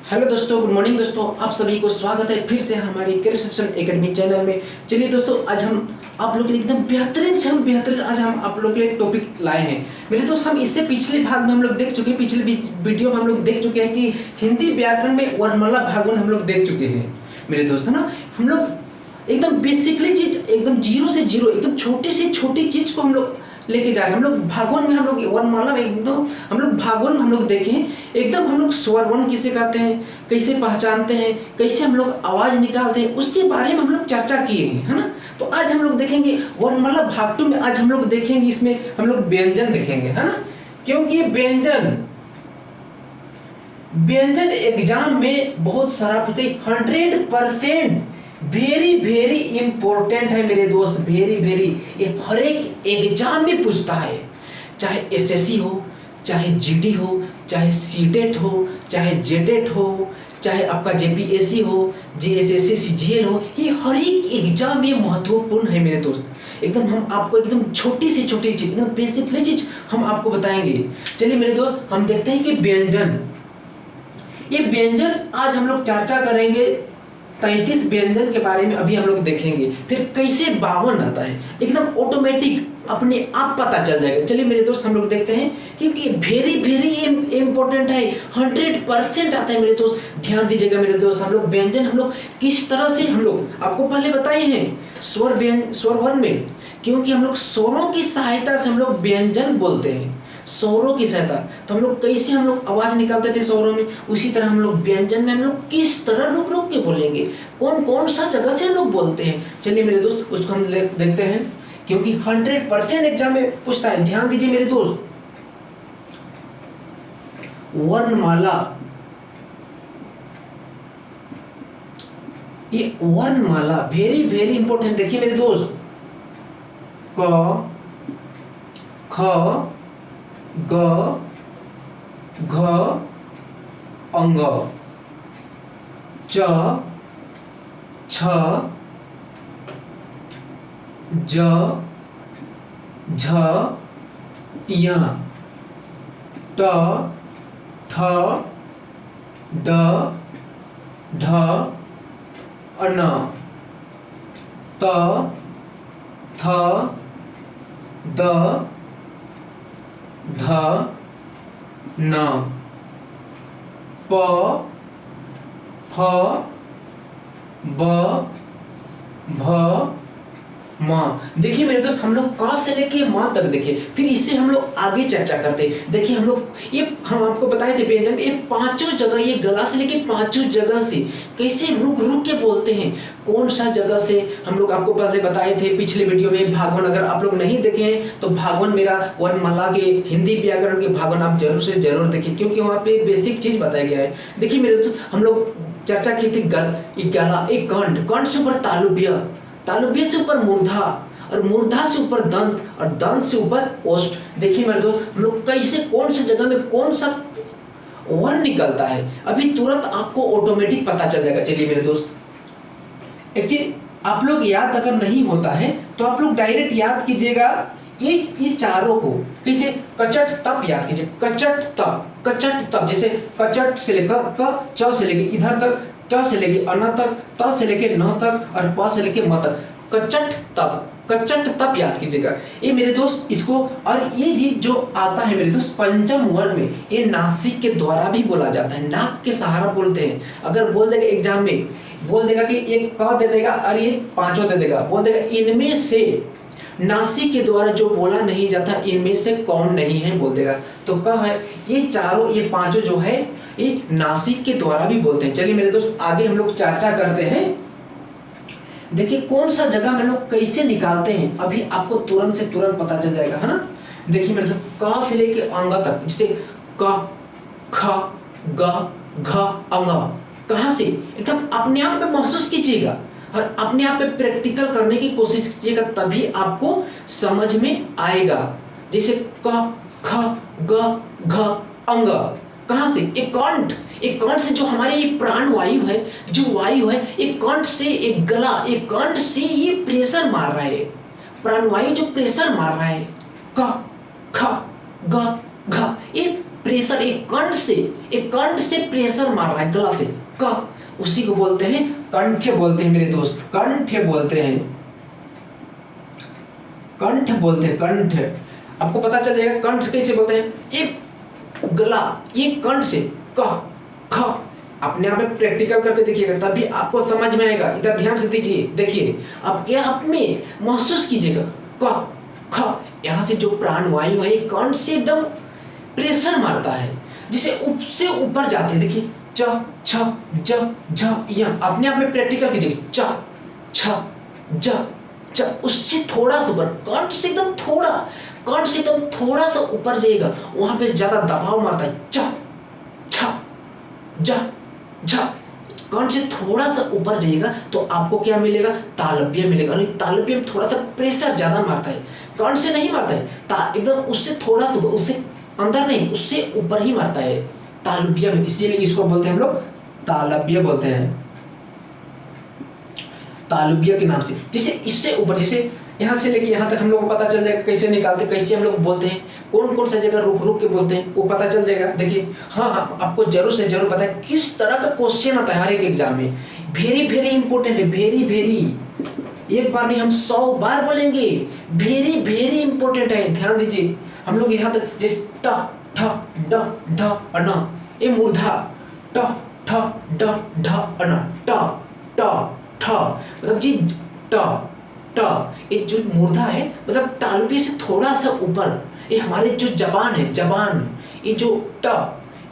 Hello दोस्तों, good morning दोस्तों। आप सभी को स्वागत है फिर से हमारे करियर सेक्शन एकेडमी चैनल में। चलिए दोस्तों, आज हम आप लोग के लिए एकदम बेहतरीन आज हम आप लोग के लिए टॉपिक लाए हैं। मेरे दोस्त, हम इससे पिछले भाग में हम लोग देख चुके हैं, पिछले वीडियो में हम लोग देख चुके हैं कि हिंदी व्याकरण में वर्णमाला भागवन हम लोग देख चुके हैं मेरे दोस्त, है ना। हम लोग एकदम बेसिकली चीज, एकदम जीरो से जीरो, एकदम छोटी से छोटी चीज को हम लोग लेके जा रहे हैं। हम लोग भागवन में, हम लोग वर्णमाला में एकदम हम लोग भागवन हम लोग देखें एकदम, हम लोग स्वर वर्ण किसे कहते हैं, कैसे पहचानते हैं, कैसे हम लोग आवाज निकालते हैं, उसके बारे में हम लोग चर्चा किए हैं, है ना। तो आज हम लोग देखेंगे वर्णमाला भाग 2 में। आज हम लोग देखेंगे, इसमें हम लोग व्यंजन देखेंगे, है ना। क्योंकि व्यंजन एग्जाम में बहुत सारा पूछते, 100% वेरी इंपॉर्टेंट है मेरे दोस्त, वेरी ये हर एक एग्जाम में पूछता है। चाहे एसएससी हो, चाहे जीडी हो, चाहे सीटेट हो, चाहे जेटेट हो, चाहे आपका जेपीएससी हो, जेएसएससी सीजीएल हो, ये हर एक एग्जाम में महत्वपूर्ण है मेरे दोस्त। एकदम हम आपको एकदम छोटी से छोटी चीज, एकदम बेसिकली चीज हम आपको बताएंगे। चलिए मेरे दोस्त, हम देखते हैं कि व्यंजन, ये व्यंजन आज हम लोग चर्चा करेंगे। 33 व्यंजन के बारे में अभी हम लोग देखेंगे। फिर कैसे 52 आता है, एकदम ऑटोमेटिक अपने आप पता चल जाएगा। चलिए मेरे दोस्त, हम लोग देखते हैं क्योंकि वेरी इंपॉर्टेंट है, 100% आता है मेरे दोस्त। ध्यान दीजिएगा मेरे दोस्त, हम लोग व्यंजन हम लोग किस तरह से, हम लोग आपको पहले बताए हैं स्वर वर्ण में, क्योंकि हम लोग स्वरों की सहायता से हम लोग व्यंजन बोलते हैं। स्वरों की सहायता, तो हम लोग कैसे हम लोग आवाज निकालते थे स्वरों में, उसी तरह हम लोग व्यंजन में हम लोग किस तरह रुक के बोलेंगे, कौन सा जगह से हम लोग बोलते हैं। चलिए मेरे दोस्त, उसको हम देखते हैं, क्योंकि 100% एग्जाम में पूछता है। ध्यान दीजिए मेरे दोस्त, वर्णमाला, ये वर्णमाला वेरी इंपॉर्टेंट। देखिए मेरे दोस्त, क, ख, ग, घ, अंग, च, छ, ज, झ, य, ट, ठ, ड, ढ, अन, त, थ, द, ध, न, प, फ, ब, भ, म। देखिए मेरे दोस्त, हम लोग क से लेके म तक देखिए, फिर इससे हम लोग आगे चर्चा करते हैं। देखिए हम लोग, ये हम आपको बताए थे व्यंजन, ये पांचों जगह, ये गला से लेके पांचों जगह से कैसे रुक के बोलते हैं, कौन सा जगह से हम लोग आपको पहले बताए थे पिछले वीडियो में। भागवन अगर आप लोग नहीं देखे हैं तो भागवन मेरा वर्णमाला के हिंदी व्याकरण के भागवन आप जरूर से जरूर देखिए, क्योंकि वहाँ पे बेसिक चीज बताया गया है। देखिए मेरे दोस्त, हम लोग चर्चा की थी गला, एक कंठ से ऊपर तालुब्य से ऊपर मूर्धा, और मूर्धा से ऊपर दंत, और दंत से ऊपर ओष्ठ। देखिए मेरे दोस्त, हम लोग कैसे कौन सी जगह में कौन सा वर्ण निकलता है, अभी तुरंत आपको ऑटोमेटिक पता चल जाएगा। चलिए मेरे दोस्त, एक चीज आप लोग याद अगर नहीं होता है तो आप लोग डायरेक्ट याद कीजिएगा, ये इस चारों को कैसे, कचट तप याद कीजिए, कचट तप, जैसे कचट से लेकर क, च से लेकर इधर तक, ट से लेके अन तक, त से लेके न तक, और प से लेके म तक, कचट तप याद कीजिएगा ये मेरे दोस्त इसको। और ये जो आता है मेरे दोस्त पंचम वर्ण में, ये नासिक के द्वारा भी बोला जाता है, नाक के सहारा बोलते हैं। अगर बोल देगा एग्जाम में, बोल देगा कि ये क दे देगा और ये पांचों दे देगा, बोल देगा इनमें से नासिक के द्वारा जो बोला नहीं जाता, इनमें से कौन नहीं है, बोल देगा। तो क्या है, ये चारों, ये पांचों जो है ये नासिक के द्वारा भी बोलते हैं। चलिए मेरे दोस्त, आगे हम लोग चर्चा करते हैं। देखिए कौन सा जगह में लोग कैसे निकालते हैं, अभी आपको तुरंत से तुरंत पता चल जाएगा, है ना। देखिए मेरे दोस्त, क से लेके अंग तक, जैसे क, ख, ग, घ, अंग, कहां से, एकदम अपने आप में महसूस कीजिएगा और अपने आप पे प्रैक्टिकल करने की कोशिश कीजिएगा, तभी आपको समझ में आएगा। जैसे क, ख, ग, घ, अंग, कहां से, एक कंठ से, जो हमारे ये प्राण वायु है, जो वायु है, एक कंठ से, एक गला, एक कंठ से ये प्रेशर मार रहा है, प्राण वायु जो प्रेशर मार रहा है, क, ख, ग, घ, ये प्रेशर, एक कंठ से प्रेशर मार रहा है गला से, क, उसी को बोलते हैं कंठ बोलते हैं मेरे दोस्त, कंठ बोलते हैं, कंठ बोलते हैं, कंठ। आपको पता चल जाएगा कंठ कैसे बोलते हैं, ये गला, ये कंठ से क ख। अपने आप में प्रैक्टिकल करके देखिएगा तभी आपको समझ में आएगा। इधर ध्यान से दीजिए, देखिए अब क्या आप में महसूस कीजिएगा, क ख, यहाँ से जो प्राणवायु है कंठ से एकदम प्रेशर मारता है, जिसे उससे ऊपर जाते हैं। देखिए च छ ज झ, यहाँ अपने आप में प्रैक्टिकल कीजिए, च छ ज च, उससे थोड़ा सा ऊपर, कंठ से एकदम थोड़ा, कंठ से एकदम थोड़ा सा ऊपर जाइएगा, वहां पे ज्यादा दबाव मारता है, च छ ज झ। कंठ से थोड़ा सा ऊपर जाइएगा तो आपको क्या मिलेगा, तालव्य मिलेगा। और तालव्य में थोड़ा सा प्रेशर ज्यादा मारता है, कंठ से नहीं मारता है, एकदम उससे थोड़ा सा, उससे अंदर नहीं, उससे ऊपर ही मारता है तालव्य में, इसीलिए इसको बोलते हैं हम लोग तालव्य बोलते हैं, तालव्य के नाम से। जैसे इससे ऊपर, जैसे यहाँ से लेके यहाँ तक हम लोग को पता चल जाएगा कैसे निकालते, कैसे हम लोग बोलते हैं, कौन कौन सा जगह रुक रुक के बोलते हैं, वो पता चल जाएगा। देखिए हाँ हाँ, आपको जरूर से जरूर पता है किस तरह का क्वेश्चन आता है हर एक एग्जाम में, वेरी वेरी इंपॉर्टेंट है, वेरी वेरी, एक बार नहीं हम 100 बार बोलेंगे, वेरी वेरी इंपॉर्टेंट है, ध्यान दीजिए। हम लोग यहाँ तक जैसे ट ठ ड ढ अन, ये मूर्धा, ट ठ ड ढ अन, ट ट ठ, मतलब जी ट ट, ये जो मूर्धा है मतलब तालव्य से थोड़ा सा ऊपर, ये हमारे जो जबान है, जबान, ये जो ट,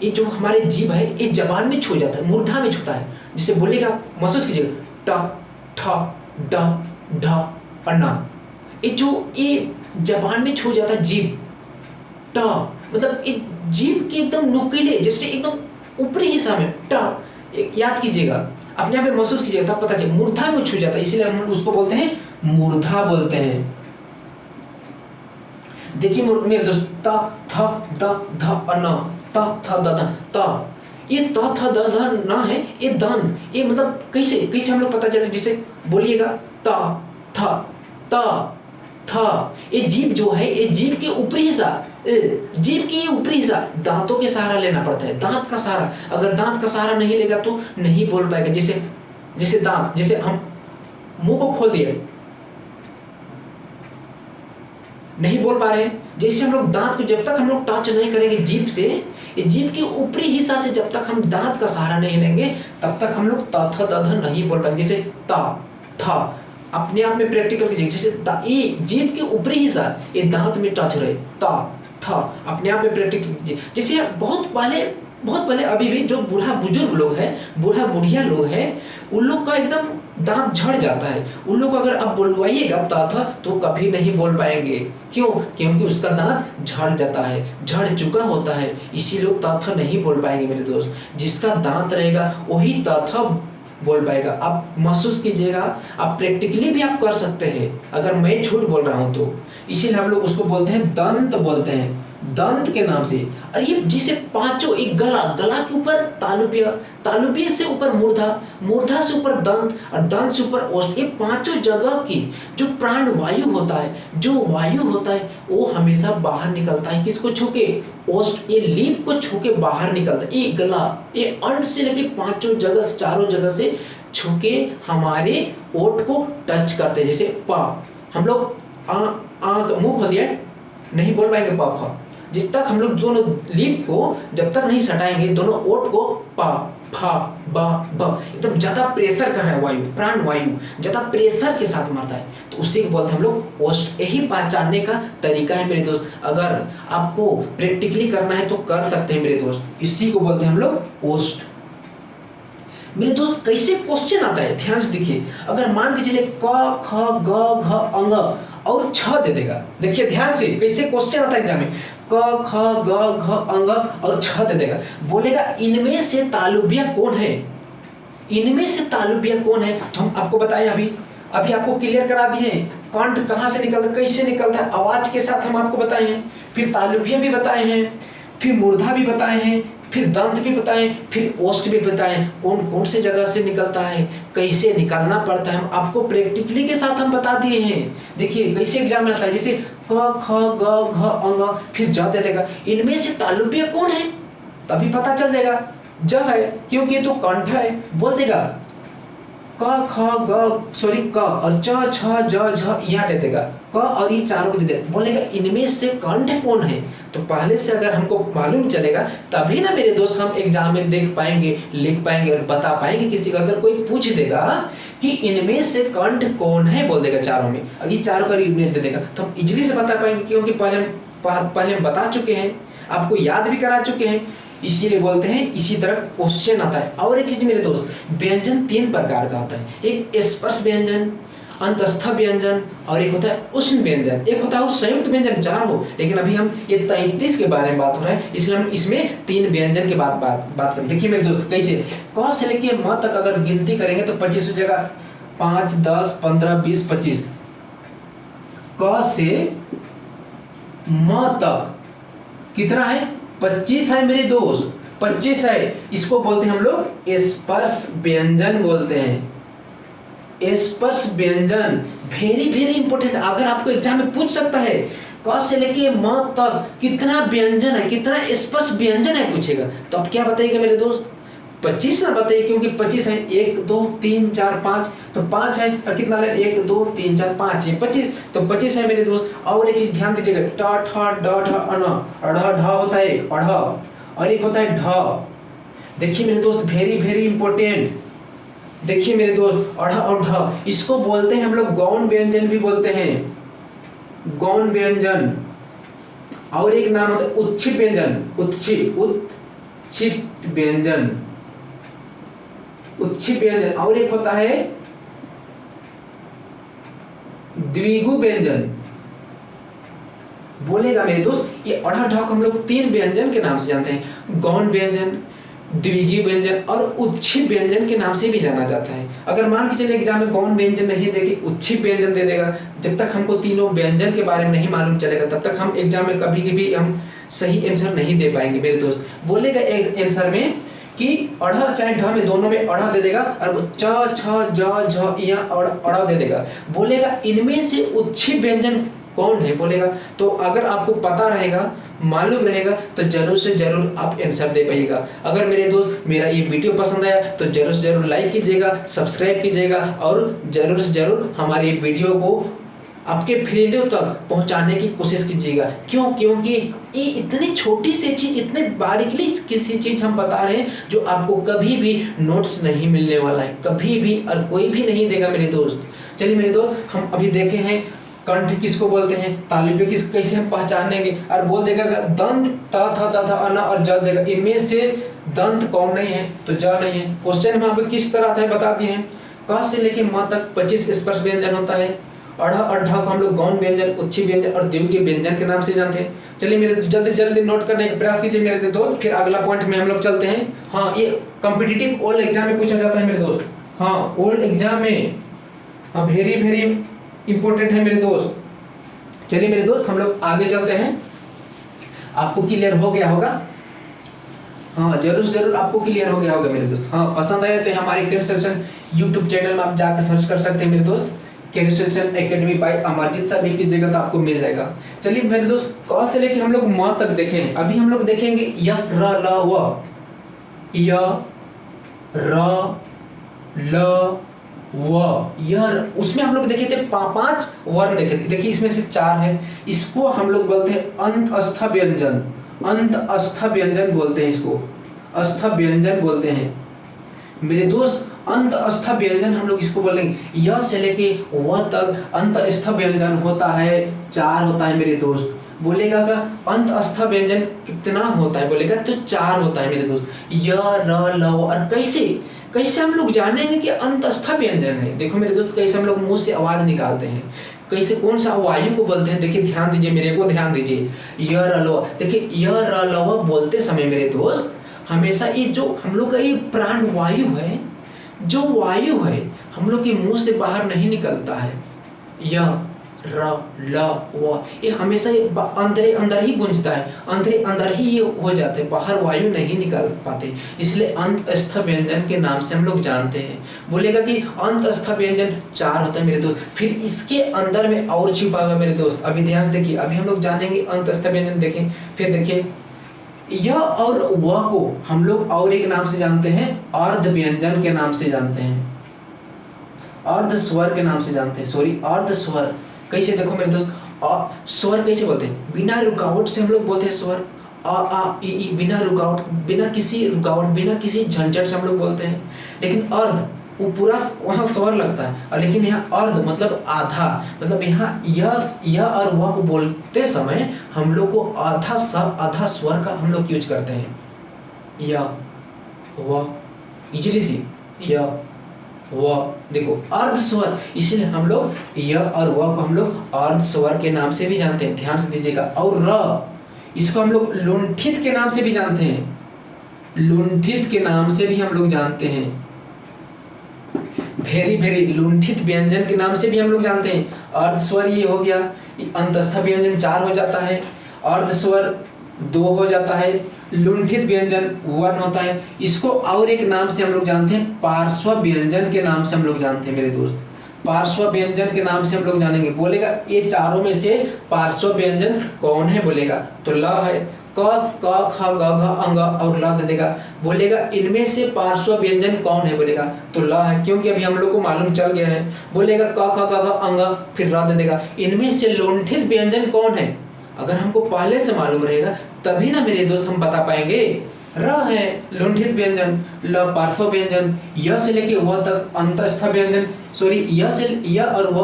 ये जो हमारे जीभ है ये जबान में छू जाता है, मूर्धा में छूता है। जिसे बोलेगा महसूस कीजिएगा, ट ठ ड ढ अन, ये जो ये जबान में छू जाता है जीभ, ट मतलब ये जीभ के एकदम नुकीले, जैसे एकदम ऊपरी हिस्सा में ट, याद कीजिएगा, अपने आप में महसूस कीजिएगा, तब पता चले मूर्धा में छू जाता है, इसीलिए हम उसको बोलते हैं मूर्धा बोलते हैं। देखिए मेरे दोस्त, त थ द ध अन, त थ द ध, त, ये त थ द ध न है, ये दंत, ये मतलब कैसे कैसे हम लोग पता चले, जिसे बोलिएगा त थ त थ, ये जीभ जो है, ये जीभ के ऊपरी हिस्सा, जीभ की ऊपरी हिस्सा दांतों के सहारा लेना पड़ता है, दांत का सहारा, अगर दांत का सहारा नहीं लेगा तो नहीं बोल पाएगा। जैसे जैसे दांत, जैसे हम मुंह को खोल दिए, नहीं बोल पा रहे हैं, जैसे हम लोग दांत को जब तक हम लोग टच नहीं करेंगे जीभ से, ये जीभ के ऊपरी हिस्सा से जब तक हम दांत का सहारा नहीं लेंगे तब तक हम लोग त थ द ध नहीं बोल पाएंगे। जैसे ता था, अपने आप में प्रैक्टिकल कीजिए, जैसे ये जीभ के ऊपरी हिस्सा ये दांत में टच रहे, ता था, अपने आप में प्रैक्टिकल कीजिए। जैसे बहुत पहले अभी भी जो बूढ़ा बुजुर्ग लोग हैं, बूढ़ा बुढ़िया लोग हैं, उन लोग का एकदम दांत झड़ जाता है, उन लोग को अगर आप बोलवाइएगा ता था तो कभी नहीं बोल पाएंगे। क्यों? क्योंकि उसका दांत झड़ जाता है, झड़ चुका होता है, इसीलिए लोग ता था नहीं बोल पाएंगे मेरे दोस्त। जिसका दांत रहेगा वही ता था बोल पाएगा। आप महसूस कीजिएगा, आप प्रैक्टिकली भी आप कर सकते हैं अगर मैं झूठ बोल रहा हूं तो। इसीलिए हम लोग उसको बोलते हैं दंत, बोलते हैं दंत के नाम से। और ये जिसे पांचों, एक गला, गला के ऊपर तालुब्य, तालुब्य से ऊपर मूर्धा, मूर्धा से ऊपर दंत और दंत से ऊपर ओष्ठ, ये पांचों जगह की जो प्राण वायु होता है, जो वायु होता है वो हमेशा बाहर निकलता है। किसको छू के? ओष्ठ, ये लीप को छू के बाहर निकलता है। ये गला, ये अंड से लेके पांचों जगह, चारों जगह से छू के हमारे ओठ को टच करते हैं। जैसे पा, हम लोग मुंह खोल दिया, नहीं बोल पाएंगे पा फा। जिस तक हम लोग दोनों लीप को जब तक नहीं सटाएंगे, दोनों ओठ को पा फा बा ब, एकदम ज्यादा प्रेशर कर रहा है वायु, प्राण वायु ज्यादा प्रेशर के साथ मारता है, तो उसी को बोलते हैं हम लोग ओष्ठ। यही पहचानने का तरीका है मेरे दोस्त। अगर आपको प्रैक्टिकली करना है तो कर सकते हैं मेरे दोस्त, इसी को बोलते हैं हम लोग ओष्ठ। मेरे दोस्त कैसे क्वेश्चन आता है, ध्यान से देखिए। अगर मान के चलिए क ख ग घ अंग और छ दे देगा, देखिए ध्यान से कैसे क्वेश्चन आता है एग्जाम में। क ख ग घ अंग और छ दे देगा, बोलेगा इनमें से तालुब्य कौन है, इनमें से तालुब्य कौन है। तो हम आपको बताएं, अभी आपको क्लियर करा दिए हैं कंठ कहाँ से निकलता है, कैसे निकलता है, आवाज के साथ हम आपको बताए हैं, फिर तालुब्य भी बताए हैं, फिर मूर्धा भी बताए हैं, फिर दंत भी बताएं, फिर ओष्ठ भी बताएं, कौन कौन से जगह से निकलता है, कैसे निकालना पड़ता है, हम आपको प्रैक्टिकली के साथ हम बता दिए हैं। देखिए कैसे एग्जाम में आता है, जैसे क ख ग घ अंग फिर ज दे देगा। इनमें से तालुब्य कौन है तभी पता चल जाएगा, ज है क्योंकि ये तो कंठ है। बोल देगा क ख ग सॉरी क और च छ ज झ यहाँ दे देगा, क और ये चारों को दे देगा। बोलेगा इनमें से कंठ कौन है, तो पहले से अगर हमको मालूम चलेगा तभी ना मेरे दोस्त हम एग्जाम में देख पाएंगे, लिख पाएंगे और बता पाएंगे। किसी का अगर कोई पूछ देगा कि इनमें से कंठ कौन है, बोल देगा चारों में, अगर ये चारों का रीजन दे देगा तो हम इजीली से बता पाएंगे, क्योंकि पहले हम बता चुके हैं, आपको याद भी करा चुके हैं, इसीलिए बोलते हैं इसी तरह क्वेश्चन आता है। और एक चीज मेरे दोस्त, व्यंजन 3 प्रकार का होता है, एक स्पर्श व्यंजन, अंतस्थ व्यंजन और एक होता है उष्ण व्यंजन, एक होता है संयुक्त व्यंजन, 4 हो। लेकिन अभी हम ये 33 के बारे में बात हो रहा है, इसलिए हम इसमें 3 व्यंजन के बात करें। देखिए मेरे दोस्त कैसे, क से लेके म तक अगर गिनती करेंगे तो 25 हो जाएगा, 5 10 15 20 25। क से म तक कितना है, 25 है मेरे दोस्त, 25 है। इसको बोलते हैं हम लोग स्पर्श व्यंजन बोलते हैं। स्पर्श व्यंजन वेरी वेरी इंपॉर्टेंट, अगर आपको एग्जाम में पूछ सकता है क से लेके म तक कितना व्यंजन है, कितना स्पर्श व्यंजन है पूछेगा, तो आप क्या बताइएगा मेरे दोस्त, 25 ना बताइए, क्योंकि 25 है, 1 2 3 4 5 तो 5 है, और कितना ले 1 2 3 4 5 है 25, तो 25 है मेरे दोस्त। और एक चीज ध्यान दीजिएगा, ट ठ ड ढ अण, अढ़ ढ होता है अढ़, और एक होता है ढ। देखिए मेरे दोस्त वेरी वेरी इंपॉर्टेंट, देखिए मेरे दोस्त अढ़ और ढ, इसको बोलते हैं हम लोग गौण व्यंजन भी बोलते हैं, गौण व्यंजन। और एक नाम होता है उत्क्षिप्त व्यंजन, उत्क्षिप्त व्यंजन, उत्क्षिप्त व्यंजन। और एक होता है द्विगु व्यंजन। बोलेगा मेरे दोस्त ये अढ़ ढ हम लोग 3 व्यंजन के नाम से जानते हैं, गौण व्यंजन, द्विगु व्यंजन और उत्क्षिप्त व्यंजन के नाम से भी जाना जाता है। अगर मान के चलिए एग्जाम में गौण व्यंजन नहीं देके उत्क्षिप्त व्यंजन दे देगा, जब तक हमको तीनों व्यंजन के बारे में नहीं मालूम चलेगा तब तक हम एग्जाम में कभी भी हम सही आंसर नहीं दे पाएंगे मेरे दोस्त। बोलेगा एक आंसर में कि अढ़ चाहे ढ में दोनों में अढ़ दे देगा, और च छ ज झ या अढ़ दे देगा। बोलेगा इनमें से उत्क्षिप्त व्यंजन कौन है, बोलेगा। तो अगर आपको पता रहेगा, मालूम रहेगा, तो जरूर से जरूर आप आंसर दे पाइएगा। अगर मेरे दोस्त मेरा ये वीडियो पसंद आया तो जरूर से जरूर लाइक कीजिएगा, सब्सक्राइब कीजिएगा, और जरूर से जरूर हमारे वीडियो को आपके फ्रेंडों तक पहुंचाने की कोशिश कीजिएगा। क्यों, क्योंकि ये इतनी छोटी सी चीज, इतने बारीकली किसी चीज हम बता रहे हैं जो आपको कभी भी नोट्स नहीं मिलने वाला है, कभी भी, और कोई भी नहीं देगा मेरे दोस्त। चलिए मेरे दोस्त, हम अभी देखे हैं कंठ किसको बोलते हैं, तालुब्य किस कैसे हम पहचानेंगे, और बोल देगा दंत त थ त थ अन और ज देगा, इनमें से दंत कौन नहीं है, तो ज नहीं है। क्वेश्चन में आपको किस तरह आता है बता दिए हैं। क से लेके म तक 25 स्पर्श व्यंजन होता है, अढ़ और ढ को हम लोग गौण व्यंजन, उत्क्षिप्त व्यंजन और द्विगु व्यंजन के नाम से जानते हैं। चलिए मेरे जल्दी जल्दी नोट करने का प्रयास कीजिए मेरे दोस्त, फिर अगला पॉइंट में हम लोग चलते हैं। हाँ, ये कॉम्पिटिटिव ओल्ड एग्जाम में पूछा जाता है मेरे दोस्त। हाँ, ओल्ड एग्जाम में वेरी वेरी इंपॉर्टेंट है मेरे दोस्त। चलिए मेरे दोस्त, हम लोग आगे चलते हैं। आपको क्लियर हो गया होगा, हाँ जरूर जरूर आपको क्लियर हो गया होगा मेरे दोस्त। हाँ, पसंद आया तो हमारे कैरियर सॉल्यूशन यूट्यूब चैनल में आप जाकर सर्च कर सकते हैं मेरे दोस्त, career solution academy by Amarjeet sir भी कीजिएगा तो आपको मिल जाएगा। चलिए मेरे दोस्त, क से लेके हम लोग म तक देखें। अभी हम लोग देखेंगे य र ल व, य र ल व, यह उसमें हम लोग देखे थे 5 वर्ण देखे थे। देखिए इसमें से 4 है, इसको हम लोग बोलते हैं अंतस्थ व्यंजन, अंतस्थ व्यंजन बोलते हैं, इसको अस्थ व्यंजन बोलते हैं मेरे दोस्त। अंतस्थ व्यंजन हम लोग इसको बोलेंगे। यह से लेके वह तक अंतस्थ व्यंजन होता है, 4 होता है मेरे दोस्त। बोलेगा का अंतस्थ व्यंजन कितना होता है, बोलेगा तो 4 होता है मेरे दोस्त। य र ल व, और कैसे कैसे हम लोग जानेंगे कि अंतस्थ व्यंजन है। देखो मेरे दोस्त, कैसे हम लोग मुंह से आवाज निकालते हैं, कैसे कौन सा वायु को बोलते हैं। देखिए ध्यान दीजिए, मेरे को ध्यान दीजिए। य र ल व, देखिए य र ल व बोलते समय मेरे दोस्त हमेशा ये जो हम लोग का ये प्राण वायु है, जो वायु है हम लोग के मुंह से बाहर नहीं निकलता है। यह र ल व, ये हमेशा अंदर अंदर ही गूंजता है, अंदर ही ये हो जाते हैं, बाहर वायु नहीं निकाल पाते, इसलिए अंतस्थ व्यंजन के नाम से हम लोग जानते हैं। बोलेगा कि अंतस्थ व्यंजन 4 होता है मेरे दोस्त, फिर इसके अंदर में और छिपा हुआ मेरे दोस्त। अभी ध्यान देखिए, अभी हम लोग जानेंगे अंतस्थ व्यंजन, देखें फिर देखिए य और व को हम लोग और एक नाम से जानते हैं, अर्ध व्यंजन के नाम से जानते हैं, अर्ध स्वर के नाम से जानते हैं, सॉरी अर्ध स्वर। कैसे देखो मेरे दोस्त, स्वर कैसे बोलते हैं, बिना रुकावट से हम लोग बोलते हैं स्वर, आ आ ई बिना रुकावट, बिना किसी रुकावट, बिना किसी झंझट से हम लोग बोलते हैं। लेकिन अर्ध वो पूरा वहाँ स्वर लगता है, और लेकिन यहाँ अर्ध मतलब आधा, मतलब यहाँ यह और वह को बोलते समय हम लोग को आधा स्वर का हम लोग यूज करते हैं, या वह, इजीली सी या व, देखो अर्ध स्वर, इसलिए हम लोग य और व को हम लोग अर्ध स्वर के नाम से भी जानते हैं, ध्यान से दीजिएगा। और र, इसको हम लोग लुंठित के नाम से भी जानते हैं, लुंठित के नाम से भी हम लोग जानते हैं, भेरी लुंठित व्यंजन के नाम से भी हम लोग जानते हैं। अर्ध स्वर ये हो गया, अंतस्थ व्यंजन 4 हो जाता है, अर्ध स्वर 2 हो जाता है, लुंठित व्यंजन 1 होता है। इसको और एक नाम से हम लोग जानते हैं, पार्श्व व्यंजन के नाम से हम लोग जानते हैं मेरे दोस्त, पार्श्व व्यंजन के नाम से हम लोग जानेंगे। बोलेगा ये चारों में से पार्श्व व्यंजन कौन है, बोलेगा तो ल है, क क ख ग घ अंग और ल दे देगा। बोलेगा इनमें से पार्श्व व्यंजन कौन है, बोलेगा तो ल है, क्योंकि अभी हम लोग को मालूम चल गया है। बोलेगा क ख ग घ अंग, फिर र दे देगा। इनमें से लुंठित व्यंजन कौन है, अगर हमको पहले से मालूम रहेगा तभी ना मेरे दोस्त हम बता पाएंगे। र है लुंठित व्यंजन, ल पार्श्व व्यंजन, य से लेके व तक अंतस्थ व्यंजन, सॉरी य से य और व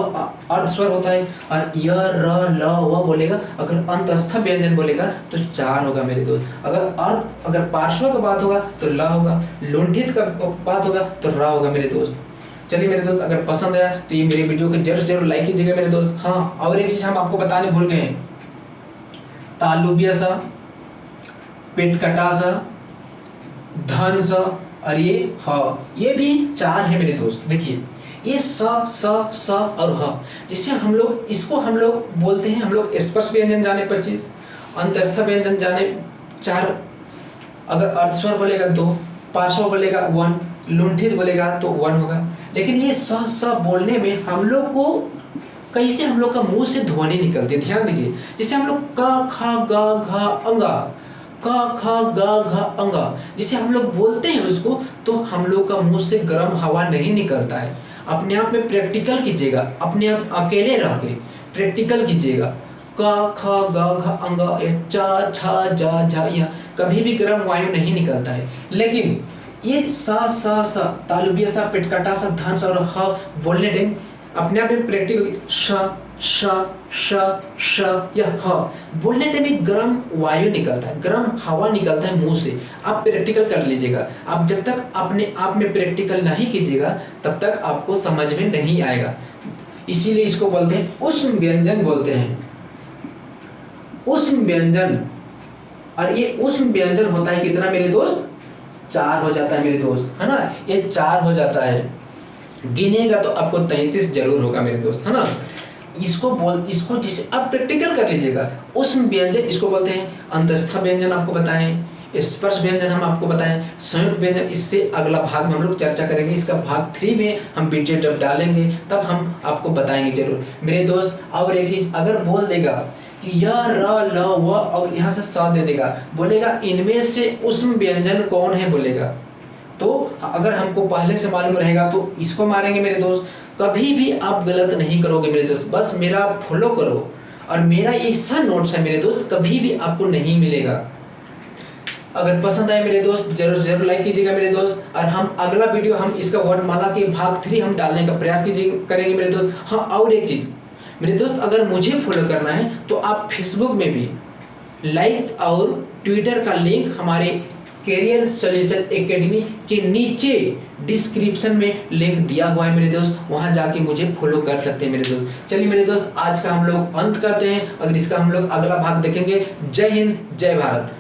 अर्ध स्वर होता है, और य र ल व बोलेगा अगर अंतस्थ व्यंजन बोलेगा तो 4 होगा मेरे दोस्त। अगर पार्श्व का बात होगा तो ल होगा, लुंठित का बात होगा तो र होगा मेरे दोस्त। चलिए मेरे दोस्त, अगर पसंद आया तो ये मेरे वीडियो को जरूर लाइक कीजिएगा मेरे दोस्त। हाँ, और एक चीज हम आपको बताने भूल गए हैं, तालुब्य सा, पेटकटा सा, धन सा, और ये ह, ये भी 4 है मेरे दोस्त। देखिए ये स और ह, जिससे हम लोग इसको हम लोग बोलते हैं, हम लोग स्पर्श व्यंजन जाने 25, अंतस्थ व्यंजन जाने 4, अगर अर्ध स्वर बोलेगा 2, पार्श्व बोलेगा 1, लुंठित बोलेगा तो 1 होगा। लेकिन ये स बोलने में हम लोग को कैसे हम लोग का मुंह से ध्वनि निकलती है, ध्यान दीजिए। जैसे हम लोग क ख ग घ अंगा, क ख ग घ अंगा, जैसे हम लोग बोलते हैं उसको, तो हम लोग का मुंह से गर्म हवा नहीं निकलता है। अपने आप में प्रैक्टिकल कीजिएगा, अपने आप अकेले रह के प्रैक्टिकल कीजिएगा। क ख ग घ अंगा, च छ ज झ य, कभी भी गर्म वायु नहीं निकलता है। लेकिन ये स तालुब्य सा, पेटकटा सा, धन सा और ह बोलने टाइम अपने आप में प्रैक्टिकल श या ह बोलने टाइम में गर्म वायु निकलता है, गर्म हवा निकलता है मुंह से। आप प्रैक्टिकल कर लीजिएगा। आप जब तक अपने आप में प्रैक्टिकल नहीं कीजिएगा तब तक आपको समझ में नहीं आएगा। इसीलिए इसको बोलते हैं उष्ण व्यंजन बोलते हैं, उष्ण व्यंजन। और ये उष्ण व्यंजन होता है कितना मेरे दोस्त, 4 हो जाता है मेरे दोस्त, है ना। ये 4 हो जाता है, गिनेगा तो आपको 33 जरूर होगा मेरे दोस्त, है ना। इसको जिसे आप प्रैक्टिकल कर लीजिएगा। उष्ण व्यंजन इसको बोलते हैं। अंतस्थ व्यंजन आपको बताएं, स्पर्श व्यंजन हम आपको बताएं, संयुक्त व्यंजन इससे अगला भाग में हम लोग चर्चा करेंगे। इसका भाग 3 में हम वीडियो जब डालेंगे तब हम आपको बताएंगे जरूर मेरे दोस्त। और एक चीज, अगर बोल देगा कि य र ल व और यहाँ से स दे देगा, बोलेगा इनमें से उष्ण व्यंजन कौन है बोलेगा, तो अगर हमको पहले से मालूम रहेगा तो इसको मारेंगे मेरे दोस्त। कभी भी आप गलत नहीं करोगे मेरे दोस्त, बस मेरा फॉलो करो। और मेरा ये ऐसा नोट्स है मेरे दोस्त, कभी भी आपको नहीं मिलेगा। अगर पसंद आए मेरे दोस्त जरूर लाइक कीजिएगा मेरे दोस्त। और हम अगला वीडियो हम इसका वर्णमाला के भाग 3 हम डालने का प्रयास करेंगे मेरे दोस्त। हाँ, और एक चीज मेरे दोस्त, अगर मुझे फॉलो करना है तो आप फेसबुक में भी लाइक और ट्विटर का लिंक हमारे कैरियर सॉल्यूशन एकेडमी के नीचे डिस्क्रिप्शन में लिंक दिया हुआ है मेरे दोस्त, वहां जाके मुझे फॉलो कर सकते हैं मेरे दोस्त। चलिए मेरे दोस्त, आज का हम लोग अंत करते हैं, अगर इसका हम लोग अगला भाग देखेंगे। जय हिंद, जय भारत।